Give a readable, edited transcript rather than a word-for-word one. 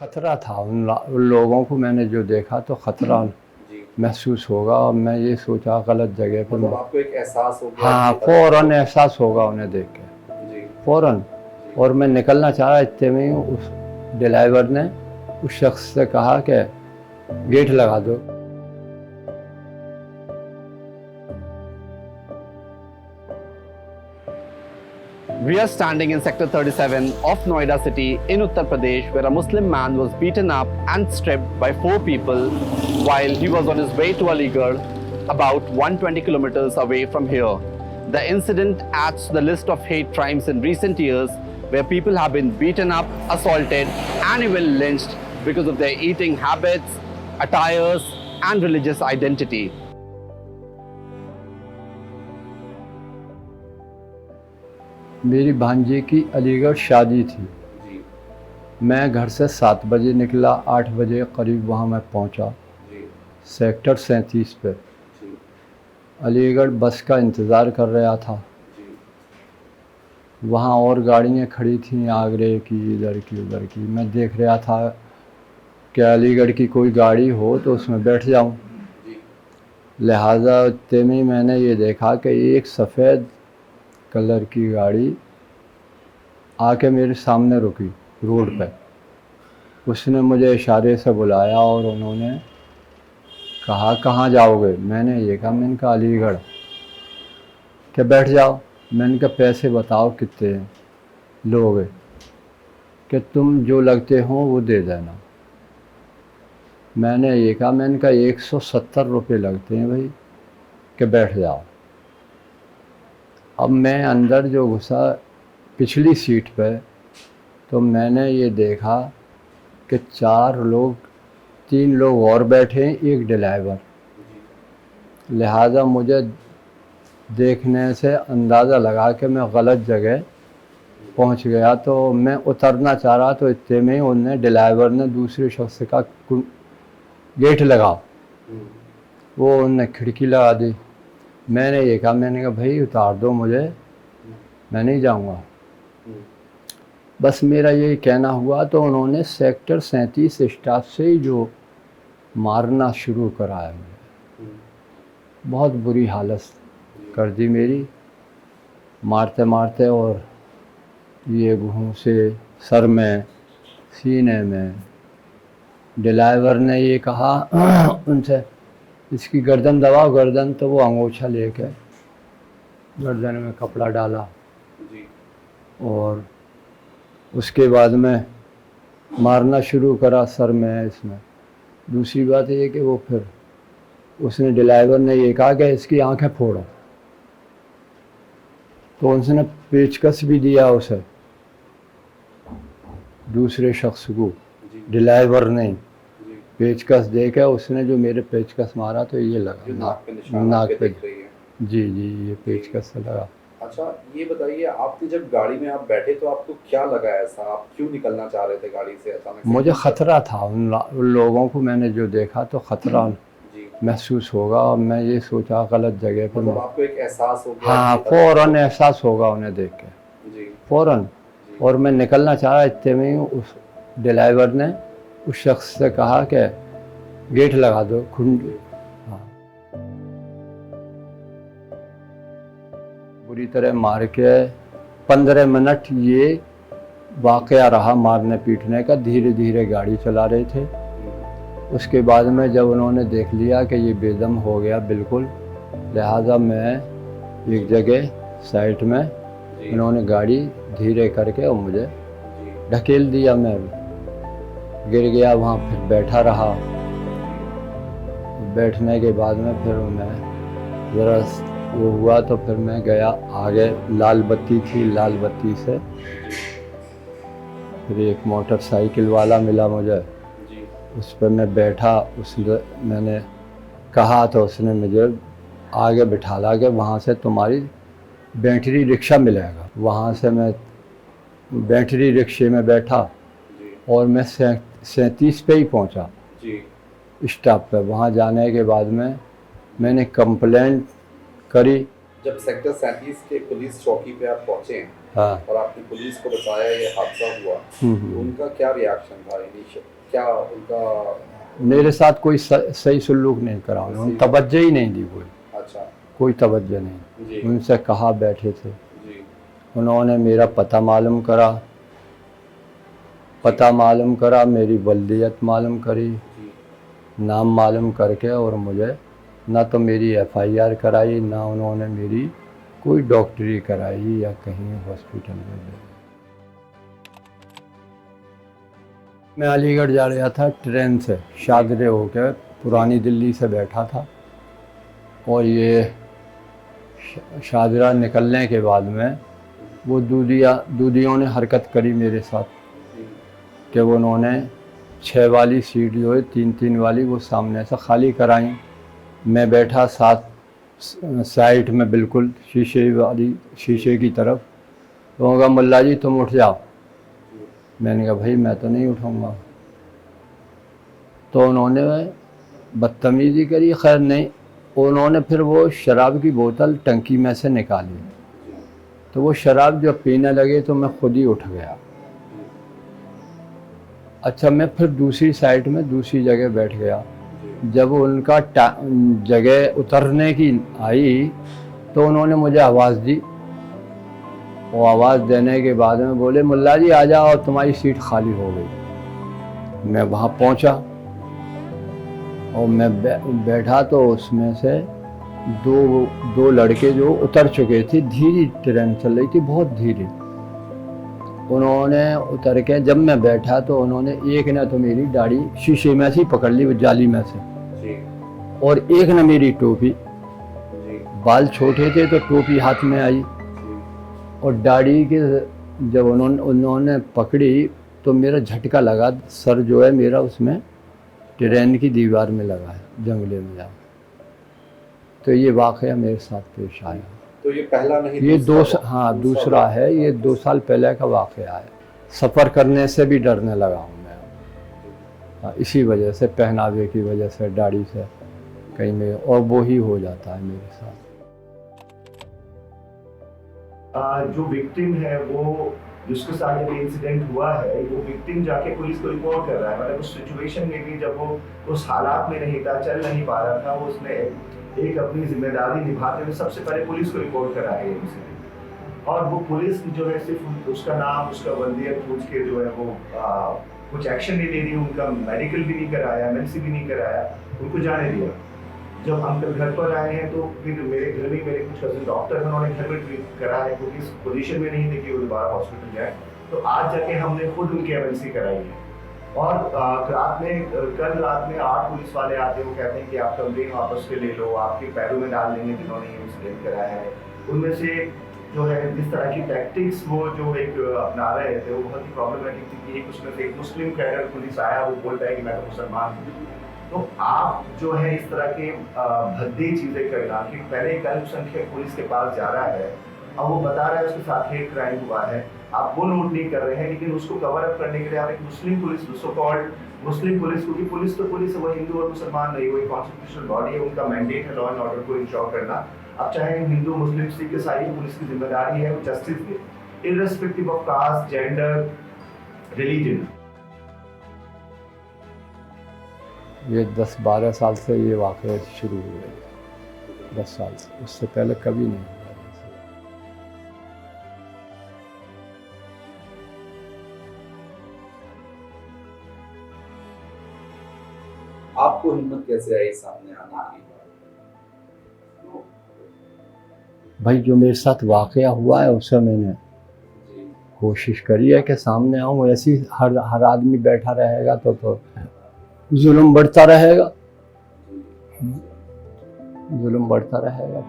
खतरा था उन लोगों को मैंने जो देखा तो खतरा जी। महसूस होगा और मैं ये सोचा गलत जगह पर मतलब आपको एक एहसास हो गया हाँ कि फ़ौरन एहसास होगा उन्हें देख के जी, फ़ौरन। जी। और मैं निकलना चाह रहा इतने में ही उस ड्राइवर ने उस शख्स से कहा कि गेट लगा दो। We are standing in Sector 37 of Noida city in Uttar Pradesh, where a Muslim man was beaten up and stripped by 4 people while he was on his way to Aligarh, about 120 kilometers away from here. The incident adds to the list of hate crimes in recent years, where people have been beaten up, assaulted, and even lynched because of their eating habits, attires, and religious identity. मेरी भांजी की अलीगढ़ शादी थी। जी, मैं घर से 7 बजे निकला, 8 बजे करीब वहाँ मैं पहुँचा जी, सेक्टर 37 पे। जी, अलीगढ़ बस का इंतज़ार कर रहा था। जी, वहाँ और गाड़ियाँ खड़ी थीं, आगरे की, इधर की, उधर की। मैं देख रहा था कि अलीगढ़ की कोई गाड़ी हो तो उसमें बैठ जाऊँ। जी, लिहाजा इतने में मैंने ये देखा कि एक सफ़ेद कलर की गाड़ी आके मेरे सामने रुकी रोड पे। उसने मुझे इशारे से बुलाया और उन्होंने कहा कहाँ जाओगे? मैंने कहा अलीगढ़। कि बैठ जाओ। मैंने कहा पैसे बताओ कितने लोगे? कि तुम जो लगते हो वो दे देना। मैंने कहा 170 रुपये लगते हैं भाई। कि बैठ जाओ। अब मैं अंदर जो घुसा पिछली सीट पे, तो मैंने ये देखा कि 3 लोग और बैठे हैं, एक ड्राइवर। लिहाजा मुझे देखने से अंदाज़ा लगा कि मैं गलत जगह पहुंच गया। तो मैं उतरना चाह रहा तो इतने में उनने ड्राइवर ने दूसरे शख्स का गेट लगा। वो उनने खिड़की लगा दी। मैंने कहा भाई उतार दो मुझे, मैं नहीं जाऊंगा। बस मेरा ये कहना हुआ तो उन्होंने सेक्टर 37 स्टाफ से ही जो मारना शुरू करा है मुझे। बहुत बुरी हालत कर दी मेरी, मारते मारते। और ये घूंसे सर में, सीने में। ड्राइवर ने ये कहा उनसे इसकी गर्दन दबाओ, गर्दन। तो वो अंगोछा लेके गर्दन में कपड़ा डाला। जी, और उसके बाद में मारना शुरू करा सर में, इसमें। दूसरी बात ये कि वो फिर उसने ड्राइवर ने ये कहा कि इसकी आंखें फोड़ो। तो उसने पेचकस भी दिया उसे, दूसरे शख्स को। जी, ड्राइवर ने जी। पेचकस दे के उसने जो मेरे पेचकस मारा तो ये लगा जो नाक पे निशान नाक आपके पे। दिख रही है। जी जी, ये पेचकस से लगा। अच्छा, ये बताइए आपने जब गाड़ी में आप बैठे तो आपको क्या लगा ऐसा? आप क्यों निकलना चाह रहे थे गाड़ी से अचानक से? मुझे ख़तरा था उन लोगों को मैंने जो देखा तो ख़तरा जी, महसूस होगा और मैं ये सोचा गलत जगह पर मतलब आपको एक एहसास हो गया हाँ कि फ़ौरन एहसास होगा उन्हें देख के जी, फ़ौरन। जी, और मैं निकलना चाह रहा इतने में ही उस ड्राइवर ने उस शख्स से कहा कि गेट लगा दो खुंडी। हाँ, बुरी तरह मार के 15 मिनट ये वाक़या रहा मारने पीटने का। धीरे धीरे गाड़ी चला रहे थे। उसके बाद में जब उन्होंने देख लिया कि ये बेदम हो गया बिल्कुल, लिहाजा मैं एक जगह साइड में जी, उन्होंने गाड़ी धीरे करके और मुझे जी, ढकेल दिया। मैं गिर गया वहाँ, फिर बैठा रहा। बैठने के बाद में फिर मैं ज़रा वो हुआ तो फिर मैं गया आगे। लाल बत्ती थी, लाल बत्ती से फिर एक मोटरसाइकिल वाला मिला मुझे। जी, उस पर मैं बैठा। उसने मैंने कहा तो उसने मुझे आगे बिठाला कि वहाँ से तुम्हारी बैटरी रिक्शा मिलेगा। वहाँ से मैं बैटरी रिक्शे में बैठा जी, और मैं 37 पे ही पहुँचा जी, स्टॉप पे। वहाँ जाने के बाद में मैंने कंप्लेंट करी जब सेक्टर 37 के पुलिस चौकी पे आप पहुंचे हैं हाँ। और आपने पुलिस को बताया ये हादसा हुआ, तो उनका क्या रिएक्शन था? क्या उनका मेरे साथ कोई सही सलूक नहीं करा उन्होंने, तवज्जो ही नहीं दी कोई। अच्छा कोई तवज्जो नहीं। जी उनसे कहा बैठे थे, जी उन्होंने मेरा पता मालूम करा, मेरी बल्दियत मालूम करी, जी नाम मालूम करके, और मुझे ना तो मेरी FIR कराई, ना उन्होंने मेरी कोई डॉक्टरी कराई या कहीं हॉस्पिटल में ले। मैं अलीगढ़ जा रहा था ट्रेन से, शादरे होकर पुरानी दिल्ली से बैठा था, और ये शादरा निकलने के बाद में वो दूधियों ने हरकत करी मेरे साथ कि वो उन्होंने 6 वाली सीट जो है 3-3 वाली वो सामने से खाली कराई। मैं बैठा साइड में बिल्कुल शीशे की तरफ। तो कहा मुल्ला जी तुम उठ जाओ। मैंने कहा भाई मैं तो नहीं उठाऊंगा। तो उन्होंने बदतमीज़ी करी, खैर नहीं, उन्होंने फिर वो शराब की बोतल टंकी में से निकाली, तो वो शराब जब पीने लगे तो मैं खुद ही उठ गया। अच्छा, मैं फिर दूसरी साइड में दूसरी जगह बैठ गया। जब उनका जगह उतरने की आई तो उन्होंने मुझे आवाज़ दी। वो आवाज़ देने के बाद में बोले मुल्ला जी आ जाओ, तुम्हारी सीट खाली हो गई। मैं वहाँ पहुँचा और मैं बैठा तो उसमें से दो लड़के जो उतर चुके थे, धीरे ट्रेन चल रही थी बहुत धीरे, उन्होंने उतर के जब मैं बैठा तो उन्होंने एक ने तो मेरी दाढ़ी शीशे में से पकड़ ली, जाली में से जी और एक ने मेरी टोपी। जी बाल छोटे थे तो टोपी हाथ में आई, और दाढ़ी के जब उन्होंने पकड़ी तो मेरा झटका लगा, सर जो है मेरा उसमें ट्रेन की दीवार में लगा है, जंगले में जा। तो ये वाक़या मेरे साथ पेश आया। तो ये पहला नहीं, ये दूसरा है। ये 2 साल पहले का वाक़या है। सफ़र करने से भी डरने लगा हूँ मैं, इसी वजह से, पहनावे की वजह से, दाढ़ी से कहीं में, और वो ही हो जाता है मेरे साथ। जो विक्टिम है, वो जिसके साथ जब इंसिडेंट हुआ है, वो विक्टिम जाके पुलिस को रिपोर्ट कर रहा है। मतलब उस सिचुएशन में भी जब वो उस हालात में नहीं था, चल नहीं पा रहा था, वो उसने एक अपनी जिम्मेदारी निभाते हुए सबसे पहले पुलिस को रिपोर्ट करा है इंसिडेंट। और वो पुलिस जो है सिर्फ उसका नाम, उसका वल्दियत पूछ के जो है वो कुछ एक्शन नहीं ले रही, उनका मेडिकल भी नहीं कराया, MLC भी नहीं कराया, उनको जाने दिया। जब हम कल घर पर आए हैं तो फिर मेरे घर में मेरे कुछ कजिन डॉक्टर हैं, उन्होंने घर में ट्रीट करा है क्योंकि इस पोजीशन में नहीं थे कि वो दोबारा हॉस्पिटल जाए। तो आज जाके हमने खुद उनकी MLC कराई है। और कल रात में 8 पुलिस वाले आते हैं, वो कहते हैं कि आप कंप्लेन वापस से ले लो, आपके पैरों में डाल देंगे जिन्होंने ये इंसिडेंट कराया है। उनमें से जो है जिस तरह की टैक्टिक्स वो जो एक अपना रहे थे वो बहुत ही प्रॉब्लमेटिक थी कि एक उसमें से एक मुस्लिम कैडर पुलिस आया, वो बोलता है कि मैं तो मुसलमान हूँ। तो आप जो है इस तरह के भद्दी चीज़ें करना कि पहले एक अल्पसंख्यक पुलिस के पास जा रहा है, अब वो बता रहा है उसके साथ हेट क्राइम हुआ है, आप वो नोट नहीं कर रहे हैं, लेकिन उसको कवर अप करने के लिए आप एक मुस्लिम पुलिस, सो कॉल्ड मुस्लिम पुलिस, क्योंकि पुलिस तो पुलिस है, वो हिंदू और मुसलमान नहीं, वो एक कॉन्स्टिट्यूशनल बॉडी है, उनका मैंडेट है लॉ एंड ऑर्डर को इंश्योर करना। अब चाहे हिंदू मुस्लिम सिख ईसाई, पुलिस की जिम्मेदारी है वो जस्टिस दे, irrespective of caste, gender, religion. ये 10-12 साल से ये वाक़या शुरू हुए, 10 साल से, उससे पहले कभी नहीं हुआ। आपको हिम्मत कैसे आई सामने आने की? भाई जो मेरे साथ वाक़या हुआ है उससे मैंने कोशिश करी है कि सामने आऊँ। ऐसी हर आदमी बैठा रहेगा तो जुल्म बढ़ता रहेगा, जुल्म बढ़ता रहेगा।